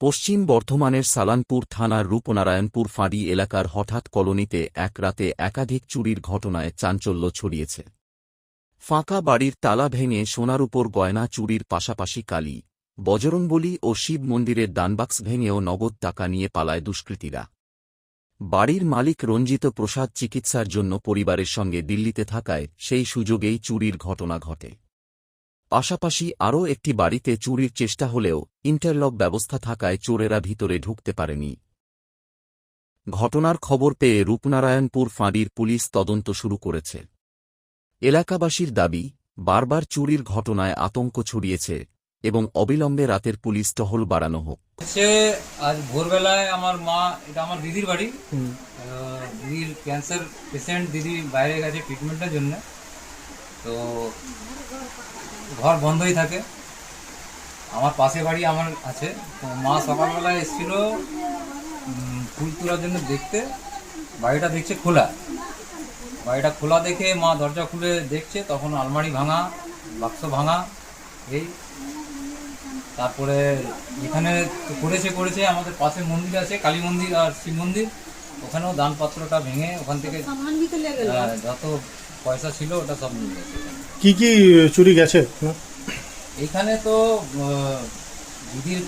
পশ্চিম বর্ধমানের সালানপুর থানার রূপনারায়ণপুর ফাঁড়ি এলাকার হঠাৎ কলোনিতে এক রাতে একাধিক চুরির ঘটনায় চাঞ্চল্য ছড়িয়েছে। ফাঁকা বাড়ির তালা ভেঙে সোনার উপর গয়না চুরির পাশাপাশি কালী, বজরংবলী ও শিব মন্দিরের দানবাক্স ভেঙেও নগদ টাকা নিয়ে পালায় দুষ্কৃতীরা। বাড়ির মালিক রঞ্জিত প্রসাদ চিকিৎসার জন্য পরিবারের সঙ্গে দিল্লিতে থাকায় সেই সুযোগেই চুরির ঘটনা ঘটে। পাশাপাশি আরও একটি বাড়িতে চুরির চেষ্টা হলেও ইন্টারলক ব্যবস্থা থাকায় চোরেরা ভিতরে ঢুকতে পারেনি। ঘটনার খবর পেয়ে রূপনারায়ণপুর ফাঁড়ির পুলিশ তদন্ত শুরু করেছে। এলাকাবাসীর দাবি, বারবার চুরির ঘটনায় আতঙ্ক ছড়িয়েছে এবং অবিলম্বে রাতের পুলিশ টহল বাড়ানো হোক। আজ ভোরবেলায় আমার মা, এটা আমার দিদির বাড়ি, দিদির ক্যান্সার পেশেন্ট, দিদি বাইরে গেছে ট্রিটমেন্টের জন্য, তো ঘর বন্ধই থাকে। আমার পাশে বাড়ি আমার আছে, তো মা সকালবেলায় এসেছিল ফুল তোলার জন্য দেখতে, বাড়িটা দেখছে খোলা। বাড়িটা খোলা দেখে মা দরজা খুলে দেখছে, তখন আলমারি ভাঙা, বাক্স ভাঙা। এই তারপরে এখানে করেছে আমাদের পাশে মন্দির আছে, কালী মন্দির আর শিব মন্দির, ওখানেও দানপত্রটা ভেঙে ওখান থেকে যত পয়সা ছিল ওটা সব নিয়ে গেছে। কি কি চুরি গেছে? এখানে তো দিদির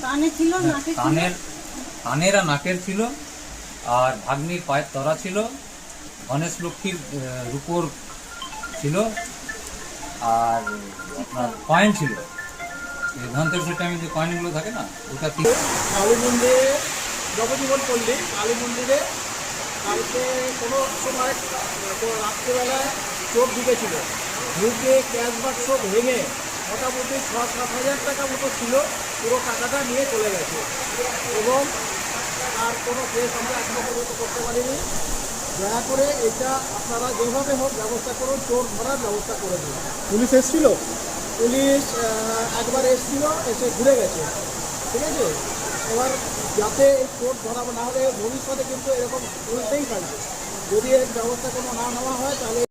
কানের আর নাকের ছিল, আর ভাগ্নির পায়ের তরা ছিল, গণেশ লক্ষ্মীর রূপোর ছিল, আর আপনার কয়েন ছিল। ধনতেরাসের টাইমে যে কয়েনগুলো থাকে না, ওটা কালী মন্দিরে নবজীবন পল্লী কালী মন্দিরে কালকে কোনো সময় রাত্রিবেলায় চোর ঢুকেছিল, ঢুকে ক্যাশ বাক্স ভেঙে মোটামুটি 6-7 হাজার টাকা মতো ছিল, পুরো টাকাটা নিয়ে চলে গেছে এবং আর কোনো কেস আমরা এখনো পর্যন্ত করতে পারিনি। দয়া করে এটা আপনারা যেভাবে হোক ব্যবস্থা করুন, চোর ধরার ব্যবস্থা করে দিন। পুলিশ এসেছিল? পুলিশ একবার এসেছিল, এসে ঘুরে গেছে, ঠিক আছে। এবার যাতে এই চোর ধরা না হলে ভবিষ্যতে কিন্তু এরকম চলতেই থাকবে, যদি এর ব্যবস্থা কোনো না নেওয়া হয় তাহলে